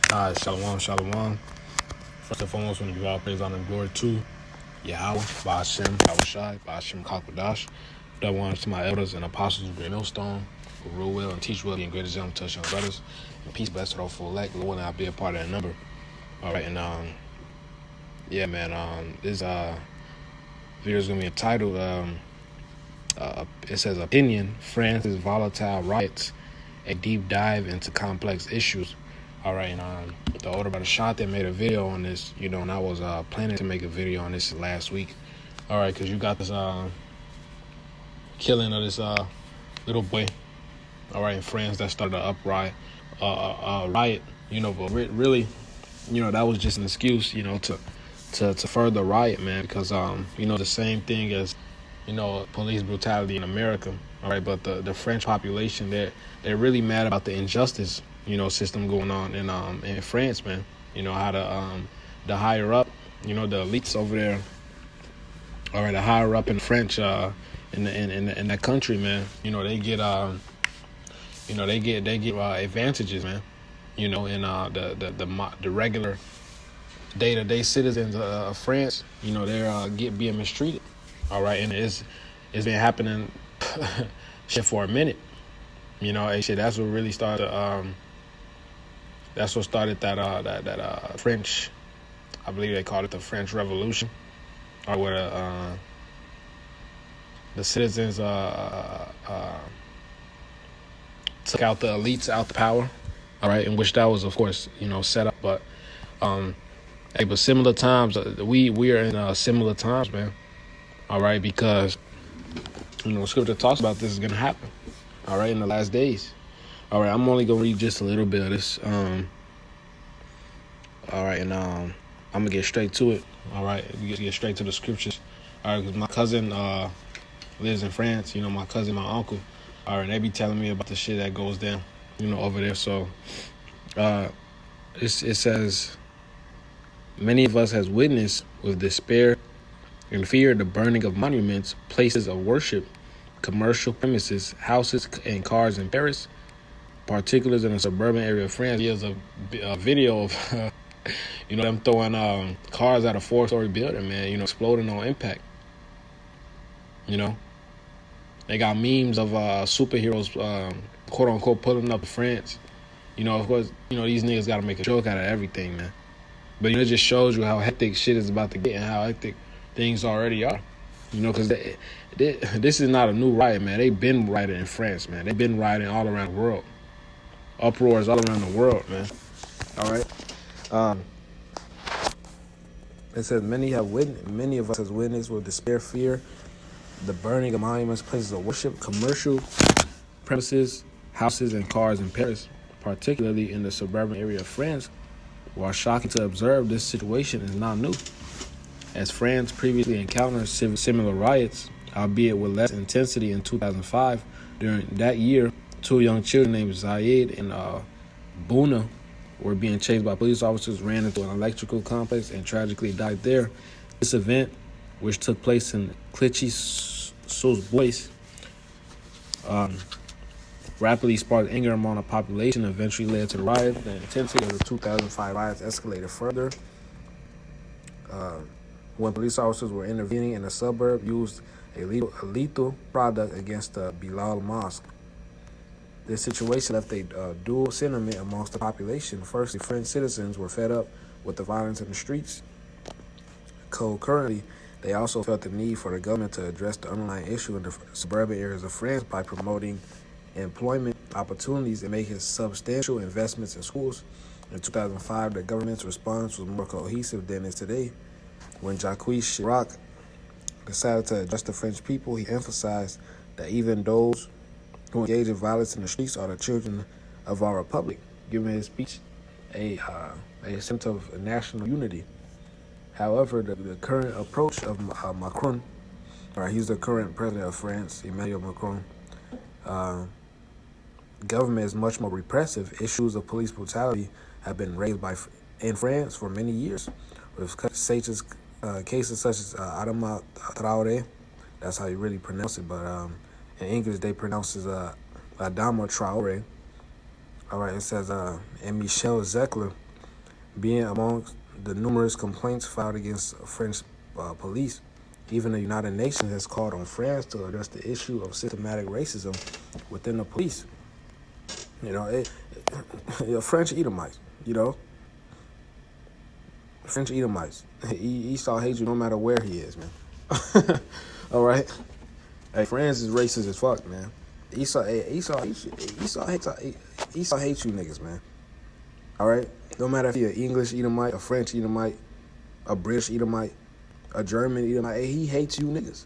Shalom, shalom. First and foremost, when you give all praise, honor, and glory to Yahweh, Ba'ashem, Yahushai, Ba'ashem, Kakadash. That one to my elders and apostles, great millstone, who rule well and teach well, being great example, touch young brothers, and peace, blessed, all full elect. Lord, and I'll be a part of that number. All right, and this video is gonna be entitled. It says opinion: France's volatile riots, a deep dive into complex issues. All right, and the older brother Shante made a video on this, and I was planning to make a video on this last week. All right, because you got this killing of this little boy. All right, in France that started an riot. But really, that was just an excuse, to further riot, man. Because the same thing as police brutality in America. All right, but the French population, they're really mad about the injustice system going on in France, man. How the higher up, the elites over there, all right, the higher up in French in that country, man. They get advantages, man. And the regular day-to-day citizens of France, they're being mistreated. All right, and it's been happening shit for a minute. That's what really started. That's what started that French, I believe they called it the French Revolution, or where the citizens took out the elites out the power. All right, in which that was, of course, set up. But but similar times, we are in similar times, man. All right, because Scripture talks about this is gonna happen. All right, in the last days. All right, I'm only gonna read just a little bit of this. All right, and I'm gonna get straight to it. All right, we get straight to the scriptures. All right, because my cousin lives in France. My cousin, my uncle. All right, they be telling me about the shit that goes down, over there. So, it says, many of us has witnessed with despair and fear the burning of monuments, places of worship, commercial premises, houses and cars in Paris, particulars in a suburban area of France. There's a video of them throwing cars at a 4-story building, man, exploding on impact. They got memes of superheroes, quote unquote, pulling up to France. Of course, these niggas got to make a joke out of everything, man. But it just shows you how hectic shit is about to get and how hectic things already are. Because this is not a new riot, man. They've been rioting in France, man. They've been rioting all around the world. Uproars all around the world, man. All right. It says many of us has witnessed with despair, fear, the burning of monuments, places of worship, commercial premises, houses and cars in Paris, particularly in the suburban area of France. While shocking to observe, this situation is not new, as France previously encountered similar riots, albeit with less intensity in 2005. During that year, 2 young children named Zayed and Bouna were being chased by police officers, ran into an electrical complex, and tragically died there. This event, which took place in Clichy-sous-Bois, rapidly sparked anger among the population, and eventually led to the riot. The intensity of the 2005 riots escalated further when police officers were intervening in the suburb, used a lethal product against the Bilal Mosque. This situation left a dual sentiment amongst the population. Firstly, French citizens were fed up with the violence in the streets. Concurrently, they also felt the need for the government to address the underlying issue in the suburban areas of France by promoting employment opportunities and making substantial investments in schools. In 2005, the government's response was more cohesive than it is today. When Jacques Chirac decided to address the French people, he emphasized that even those who engage in violence in the streets are the children of our republic, giving his speech a sense of national unity. However, the current approach of Macron, he's the current president of France, Emmanuel Macron, government is much more repressive. Issues of police brutality have been raised in France for many years, with cases such as Adama Traoré. That's how you really pronounce it, but in English they pronounce it Adama Traoré. All right, it says and Michel Zecler, being amongst the numerous complaints filed against French police. Even the United Nations has called on France to address the issue of systematic racism within the police. You know, French Edomites, you know, French Edomites. Esau hates you no matter where he is, man. All right? Hey, France is racist as fuck, man. Esau hates you. Esau hates you niggas, man. All right? No matter if you're an English Edomite, a French Edomite, a British Edomite, a German Edomite, he hates you niggas.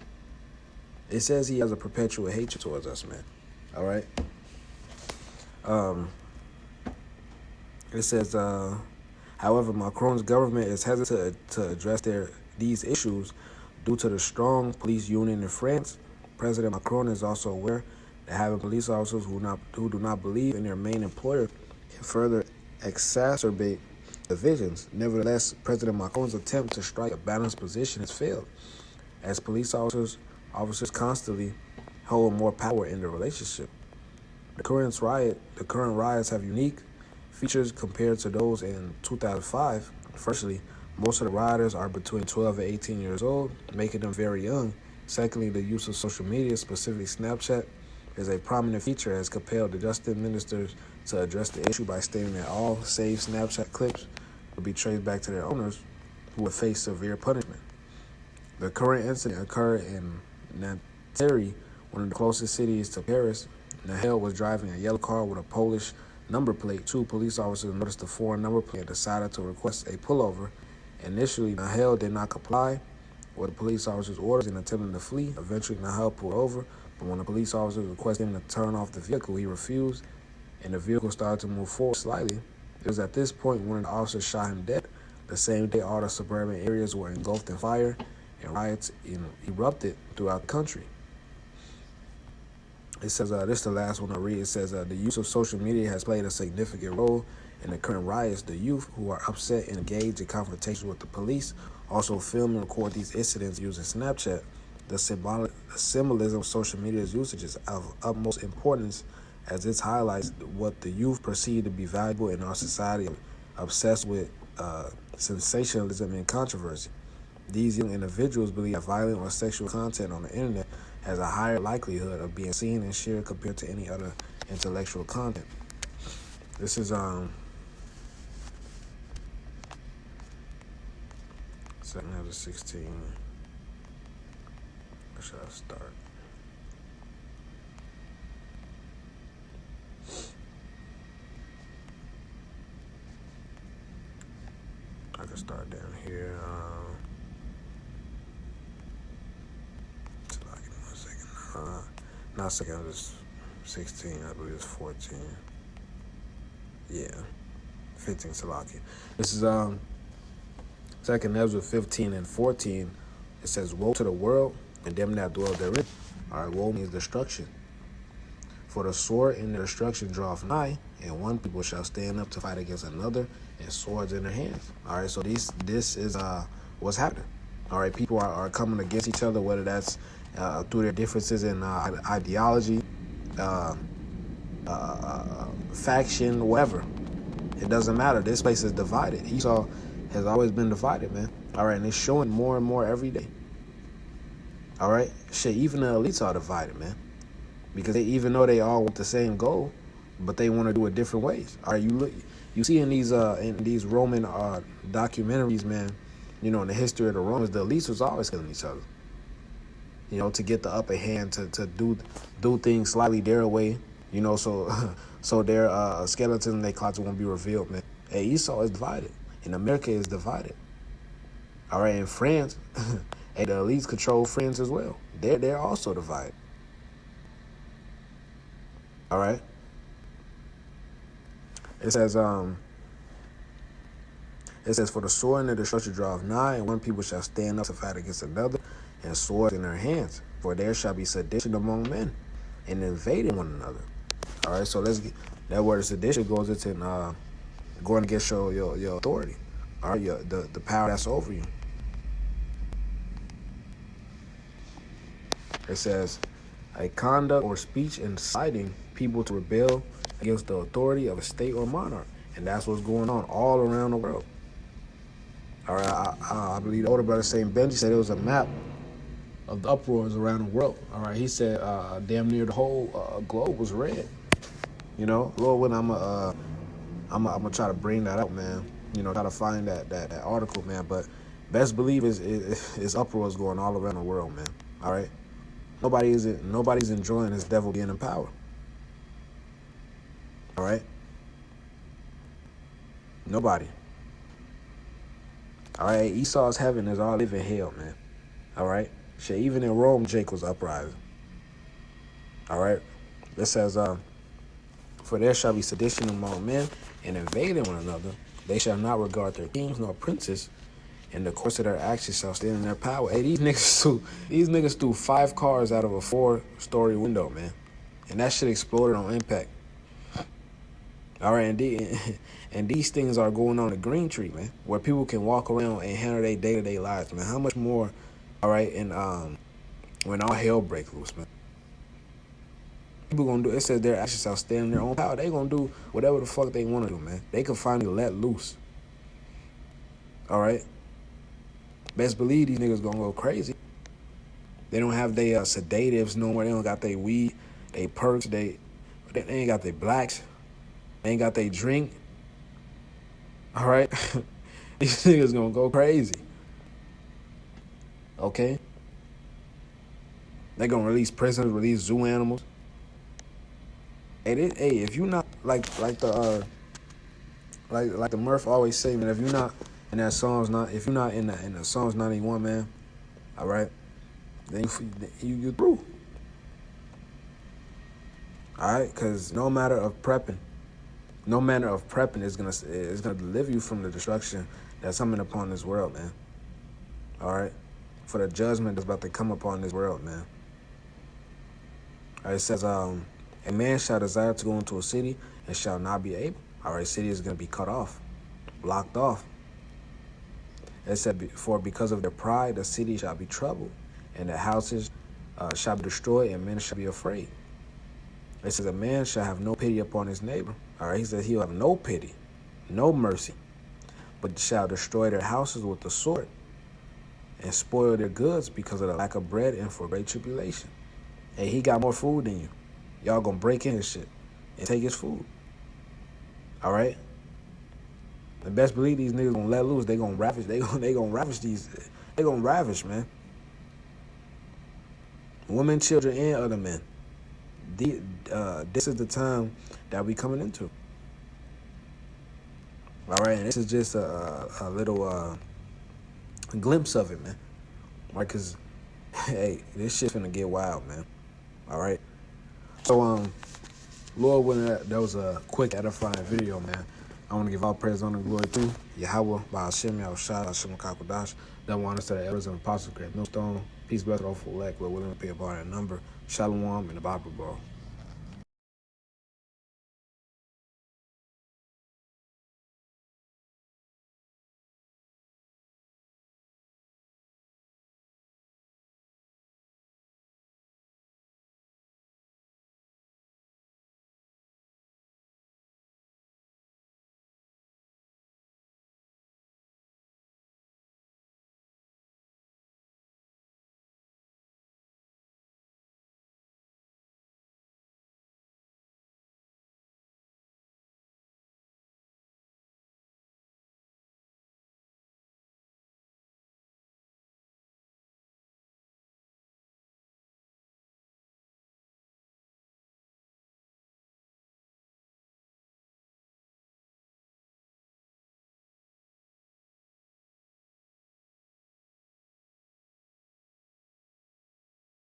It says he has a perpetual hatred towards us, man. All right? It says, however, Macron's government is hesitant to address these issues due to the strong police union in France. President Macron is also aware that having police officers who do not believe in their main employer can further exacerbate divisions. Nevertheless, President Macron's attempt to strike a balanced position has failed, as police officers constantly hold more power in the relationship. The current riots have unique features compared to those in 2005. Firstly, most of the rioters are between 12 and 18 years old, making them very young. Secondly, the use of social media, specifically Snapchat, is a prominent feature, has compelled the justice ministers to address the issue by stating that all saved Snapchat clips will be traced back to their owners, who would face severe punishment. The current incident occurred in Nanterre, one of the closest cities to Paris. Nahel was driving a yellow car with a Polish number plate. Two police officers noticed the foreign number plate and decided to request a pullover. Initially, Nahel did not comply with the police officer's orders and attempted to flee. Eventually, Nahel pulled over, but when the police officers requested him to turn off the vehicle, he refused, and the vehicle started to move forward slightly. It was at this point when the officers shot him dead. The same day, all the suburban areas were engulfed in fire, and riots erupted throughout the country. It says, this is the last one I read. It says, the use of social media has played a significant role in the current riots. The youth, who are upset and engaged in confrontation with the police, also film and record these incidents using Snapchat. The symbolism of social media's usage is of utmost importance, as it highlights what the youth perceive to be valuable in our society, obsessed with sensationalism and controversy. These young individuals believe that violent or sexual content on the internet has a higher likelihood of being seen and shared compared to any other intellectual content. This is second half of 16. Where should I start? I can start down here. Not second, it's 16, I believe it's 14. Yeah, 15, Salaki. This is second Ezra 15 and 14. It says, woe to the world and them that dwell therein. All right, woe means destruction. For the sword and the destruction draweth nigh, and one people shall stand up to fight against another, and swords in their hands. All right, so this is what's happening. All right, people are coming against each other, whether that's through their differences in ideology, faction, whatever. It doesn't matter. This place is divided. Esau has always been divided, man. All right, and it's showing more and more every day. All right, shit, even the elites are divided, man, because even though they all want the same goal, but they want to do it different ways. All right, you see in these Roman documentaries, man. You know, in the history of the Romans, the elites was always killing each other. You know, to get the upper hand, to do things slightly their way. You know, so their skeletons in their closet won't be revealed, man. Hey, Esau is divided, and America is divided. All right, in France, hey, the elites control France as well. They're also divided. All right. It says for the sword and the destruction draweth nigh, and one people shall stand up to fight against another, and swords in their hands. For there shall be sedition among men, and invading one another. All right, so let's get that word sedition goes into going against your authority. All right, the power that's over you. It says a conduct or speech inciting people to rebel against the authority of a state or monarch, and that's what's going on all around the world. All right, I believe the older brother saying Benji said it was a map of the uproars around the world. All right, he said damn near the whole globe was red. You know, Lord willing, I'm gonna try to bring that up, man. You know, try to find that article, man. But best believe is uproars going all around the world, man. All right, nobody's enjoying this devil being in power. All right, nobody. All right, Esau's heaven is all live in hell, man. All right, shit. Even in Rome, Jake was uprising. All right, it says, for there shall be sedition among men, and invading one another. They shall not regard their kings nor princes, and the course of their actions shall stand in their power. Hey, these niggas threw 5 cars out of a 4-story window, man, and that shit exploded on impact. All right, and these things are going on at Green Tree, man, where people can walk around and handle their day-to-day lives, man. How much more, all right, and when all hell breaks loose, man. People gonna do, it says their actions shall stand in their own power. They gonna do whatever the fuck they want to do, man. They can finally let loose. All right? Best believe these niggas gonna go crazy. They don't have their sedatives no more. They don't got their weed, they perks, they ain't got their blacks. They ain't got their drink. All right? These niggas gonna go crazy. Okay? They gonna release prisoners, release zoo animals. Hey, if you not like the Murph always say, man, if you're not in that if you're not in the Psalms 91, man, all right, then you through. All right, because no manner of prepping is gonna deliver you from the destruction that's coming upon this world, man. All right, for the judgment that's about to come upon this world, man. All right, it says, a man shall desire to go into a city and shall not be able. All right, city is going to be cut off, blocked off. It said, for because of their pride, the city shall be troubled, and the houses shall be destroyed, and men shall be afraid. It says, a man shall have no pity upon his neighbor. All right, he says he'll have no pity, no mercy, but shall destroy their houses with the sword and spoil their goods because of the lack of bread and for great tribulation. Hey, he got more food than you. Y'all gonna break in his shit and take his food. All right? The best believe these niggas gonna let loose. They gonna ravish. They gonna ravish these. They gonna ravish, man. Women, children, and other men. This is the time that we coming into. All right, and this is just a little glimpse of it, man. Right? Cause hey, this shit's finna get wild, man. All right. So, Lord, when that was a quick edifying video, man. I want to give all praise, honor, and glory to Yahweh, by Hashem, Yahushua, Hashem, Kakadash, that want us to the elders and apostles, great millstone, peace, blessed, awful elect, we're willing to pay a bar and number, Shalom, and the Bible, bro.